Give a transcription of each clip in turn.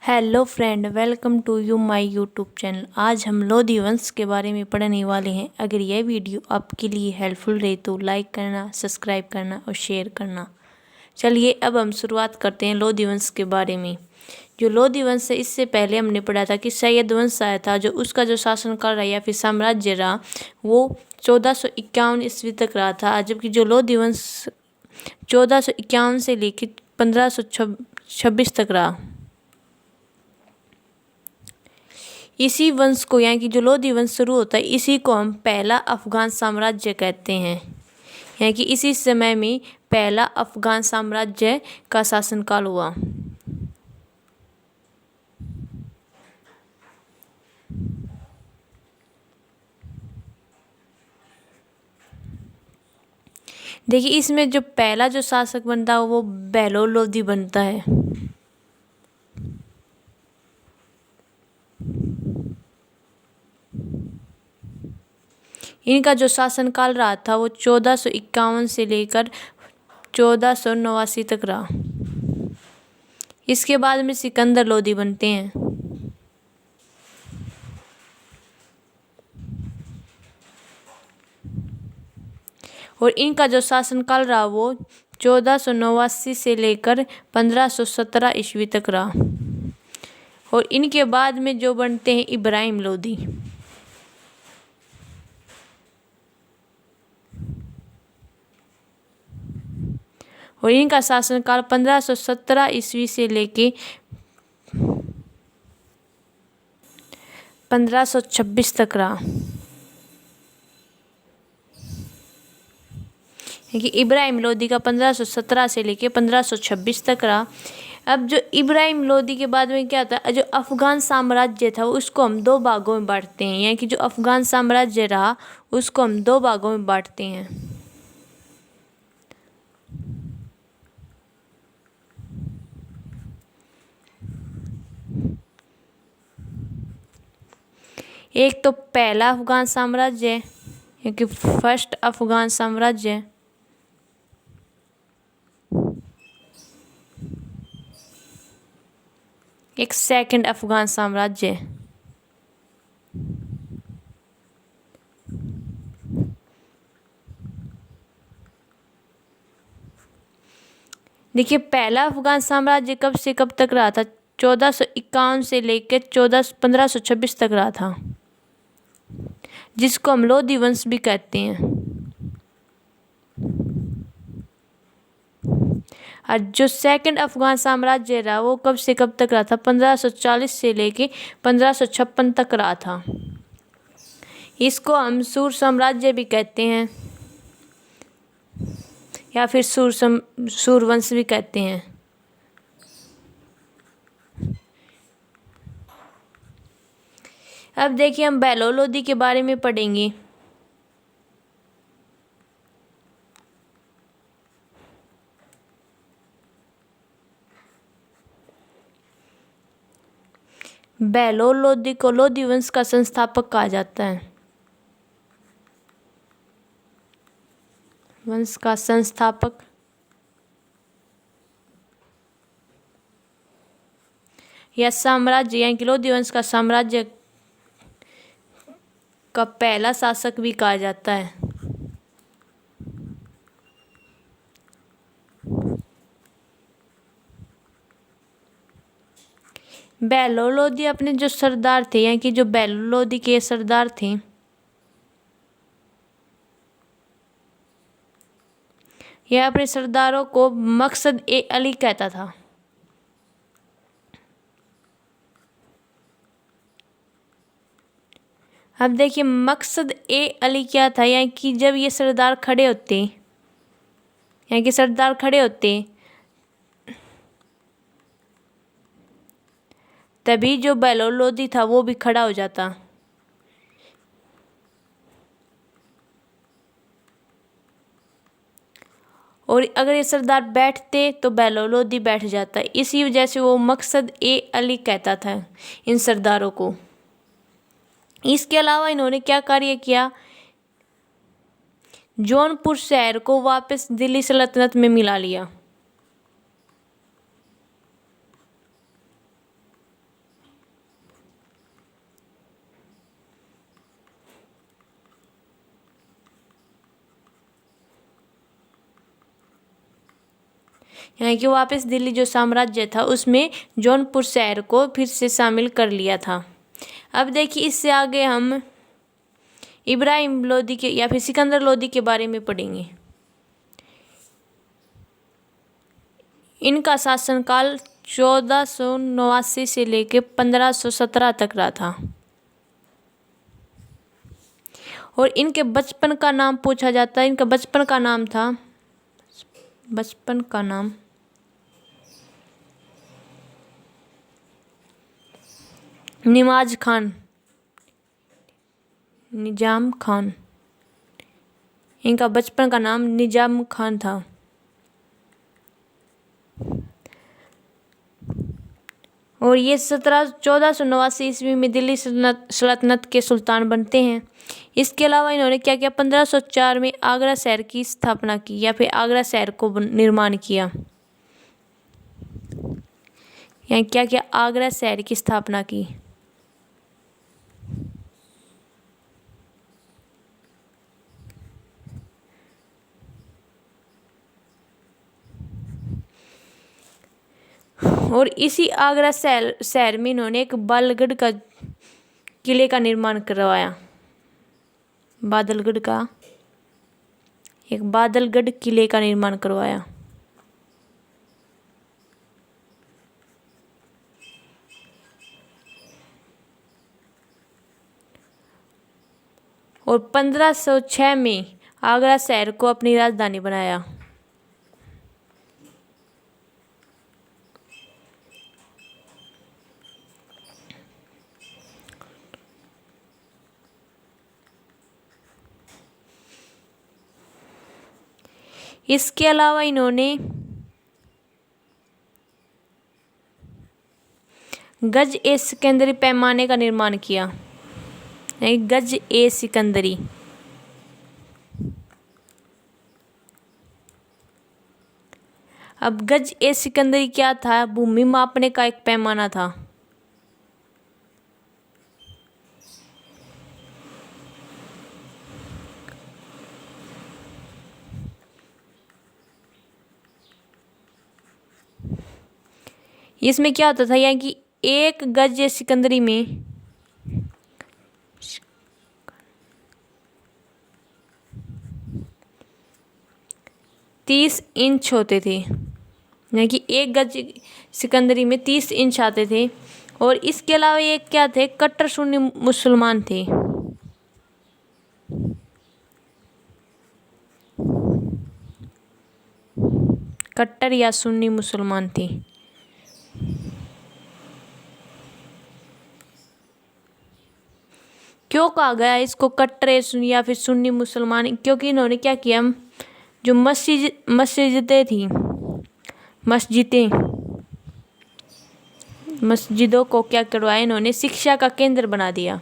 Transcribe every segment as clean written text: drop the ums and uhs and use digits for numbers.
Hello friend, welcome to you my YouTube channel. आज हम लोधी वंश के बारे में पढ़ने वाले हैं। अगर यह वीडियो आपके लिए हेल्पफुल रहे तो लाइक करना, सब्सक्राइब करना और शेयर करना। चलिए अब हम शुरुआत करते हैं लोधी वंश के बारे में। जो लोधी वंश है, इससे पहले हमने पढ़ा था कि सैयद वंश आया था, जो उसका जो शासनकाल रहा या फिर साम्राज्य रहा वो 1451 ईस्वी तक रहा था। जबकि जो लोधी वंश 1451 से लेकर 1526 तक रहा। इसी वंश को, यानी कि जो लोधी वंश शुरू होता है, इसी को हम पहला अफगान साम्राज्य कहते हैं। यानी कि इसी समय में पहला अफगान साम्राज्य का शासनकाल हुआ। देखिए, इसमें जो पहला जो शासक बनता है वो बहलोल लोधी बनता है। इनका जो शासनकाल रहा था वो 1451 से लेकर 1489 तक रहा। इसके बाद में सिकंदर लोधी बनते हैं। और इनका जो शासनकाल रहा वो 1489 से लेकर 1517 ईस्वी तक रहा। और इनके बाद में जो बनते हैं इब्राहिम लोधी। और इनका शासनकाल 1517 ईस्वी से लेके 1526 तक रहा। कि इब्राहिम लोधी का 1517 से लेके 1526 तक रहा। अब जो इब्राहिम लोधी के बाद में क्या था, जो अफगान साम्राज्य था उसको हम दो भागों में बांटते हैं। यानी कि जो अफगान साम्राज्य रहा उसको हम दो भागों में बांटते हैं। एक तो पहला अफगान साम्राज्य, यानी फर्स्ट अफगान साम्राज्य। एक सेकंड अफगान साम्राज्य। देखिए, पहला अफगान साम्राज्य कब से कब तक रहा था? 1451 से लेकर 1526 तक रहा था, जिसको हम लोधी वंश भी कहते हैं। और जो सेकंड अफगान साम्राज्य रहा वो कब से कब तक रहा था? 1540 से लेके 1556 तक रहा था। इसको हम सूर साम्राज्य भी कहते हैं या फिर सूरवंश भी कहते हैं। अब देखिए, हम बहलोल लोधी के बारे में पढ़ेंगे। बहलोल लोधी को लोधी वंश का संस्थापक कहा जाता है। वंश का संस्थापक या साम्राज्य, यानी कि लोधी वंश का साम्राज्य का पहला शासक भी कहा जाता है। बहलोल लोधी अपने जो सरदार थे, यानी कि जो बहलोल लोधी के सरदार थे, यह अपने सरदारों को मकसद ए अली कहता था। अब देखिए, मकसद ए अली क्या था? यानी कि जब ये सरदार खड़े होते, यानी कि सरदार खड़े होते, तभी जो बहलोल लोधी था वो भी खड़ा हो जाता। और अगर ये सरदार बैठते तो बहलोल लोधी बैठ जाता। इसी वजह से वो मकसद ए अली कहता था इन सरदारों को। इसके अलावा इन्होंने क्या कार्य किया? जौनपुर शहर को वापस दिल्ली सल्तनत में मिला लिया। यहाँ कि वापस दिल्ली जो साम्राज्य था उसमें जौनपुर शहर को फिर से शामिल कर लिया था। अब देखिए इससे आगे हम इब्राहिम लोदी के या फिर सिकंदर लोदी के बारे में पढ़ेंगे। इनका शासनकाल 1489 से लेकर 1517 तक रहा था। और इनके बचपन का नाम पूछा जाता है। इनका बचपन का नाम निजाम खान। इनका बचपन का नाम निजाम खान था। और ये 1489 ईस्वी में दिल्ली सल्तनत के सुल्तान बनते हैं। इसके अलावा इन्होंने क्या किया, 1504 में आगरा शहर की स्थापना की या फिर आगरा शहर को निर्माण किया। यहाँ क्या किया, आगरा शहर की स्थापना की। और इसी आगरा शहर में इन्होंने एक बादलगढ़ का किले का निर्माण करवाया। बादलगढ़ किले का निर्माण करवाया। और 1506 में आगरा शहर को अपनी राजधानी बनाया। इसके अलावा इन्होंने गज ए सिकंदरी पैमाने का निर्माण किया। गज ए सिकंदरी। अब गज ए सिकंदरी क्या था, भूमि मापने का एक पैमाना था। इसमें क्या होता था, यानी कि एक गज ए सिकंदरी में 30 इंच होते थे। यानी कि एक गज सिकंदरी में 30 इंच आते थे। और इसके अलावा ये क्या थे, कट्टर सुन्नी मुसलमान थे। कट्टर या सुन्नी मुसलमान थे। क्यों कहा गया इसको कट्टर या फिर सुन्नी मुसलमान, क्योंकि इन्होंने क्या किया, जो मस्जिदों को क्या करवाया, इन्होंने शिक्षा का केंद्र बना दिया।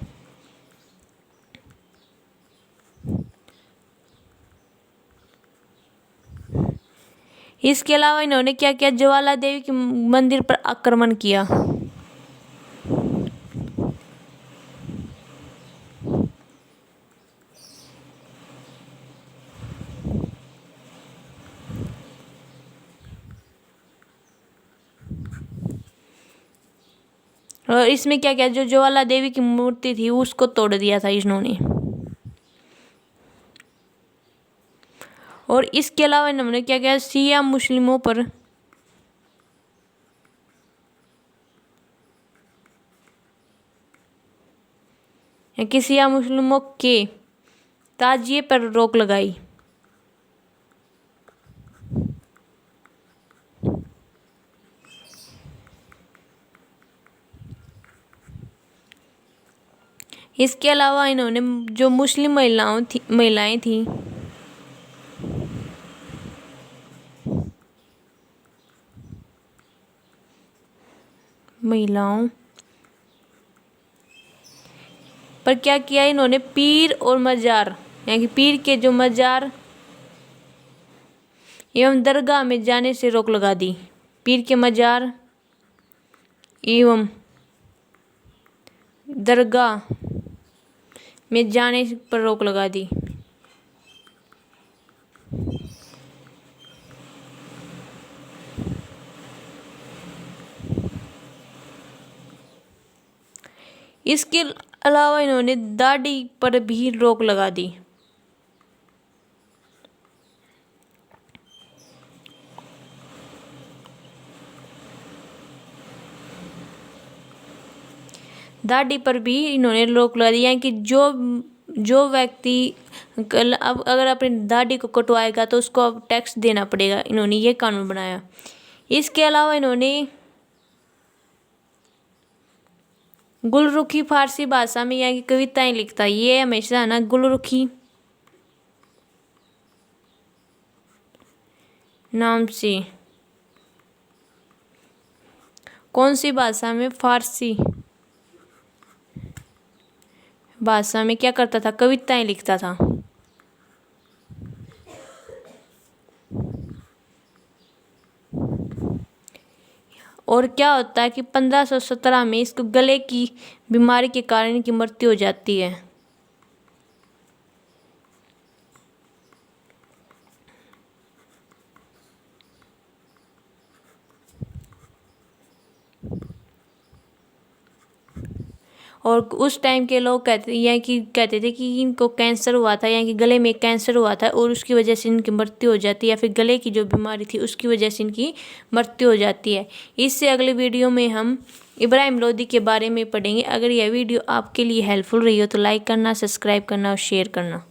इसके अलावा इन्होंने क्या किया, ज्वाला देवी के मंदिर पर आक्रमण किया। और इसमें क्या किया, जो ज्वाला देवी की मूर्ति थी उसको तोड़ दिया था इन्होंने। और इसके अलावा इन्होंने क्या किया, शिया मुस्लिमों पर शिया मुस्लिमों के ताजिए पर रोक लगाई। इसके अलावा इन्होंने जो मुस्लिम महिलाएं थी महिलाओं पर क्या किया, इन्होंने पीर और मजार, यानी कि पीर के जो मजार एवं दरगाह में जाने से रोक लगा दी। पीर के मजार एवं दरगाह में जाने पर रोक लगा दी। इसके अलावा इन्होंने दाढ़ी पर भी रोक लगा दी। दाढ़ी पर भी इन्होंने रोक लगा दी, यानी कि जो व्यक्ति अब अगर अपनी दाढ़ी को कटवाएगा तो उसको अब टैक्स देना पड़ेगा। इन्होंने ये कानून बनाया। इसके अलावा इन्होंने गुलरुखी फारसी भाषा में यानी कि कविताएं लिखता है। ये हमेशा है ना गुलरुखी नाम से कौन सी भाषा में, फारसी भाषा में क्या करता था, कविताएं लिखता था। और क्या होता है कि 1517 में इसको गले की बीमारी के कारण इनकी मृत्यु हो जाती है। और उस टाइम के लोग कहते थे कि इनको कैंसर हुआ था, यानी कि गले में कैंसर हुआ था और उसकी वजह से इनकी मृत्यु हो जाती है, या फिर गले की जो बीमारी थी उसकी वजह से इनकी मृत्यु हो जाती है। इससे अगले वीडियो में हम इब्राहिम लोदी के बारे में पढ़ेंगे। अगर यह वीडियो आपके लिए हेल्पफुल रही हो तो लाइक करना, सब्सक्राइब करना और शेयर करना।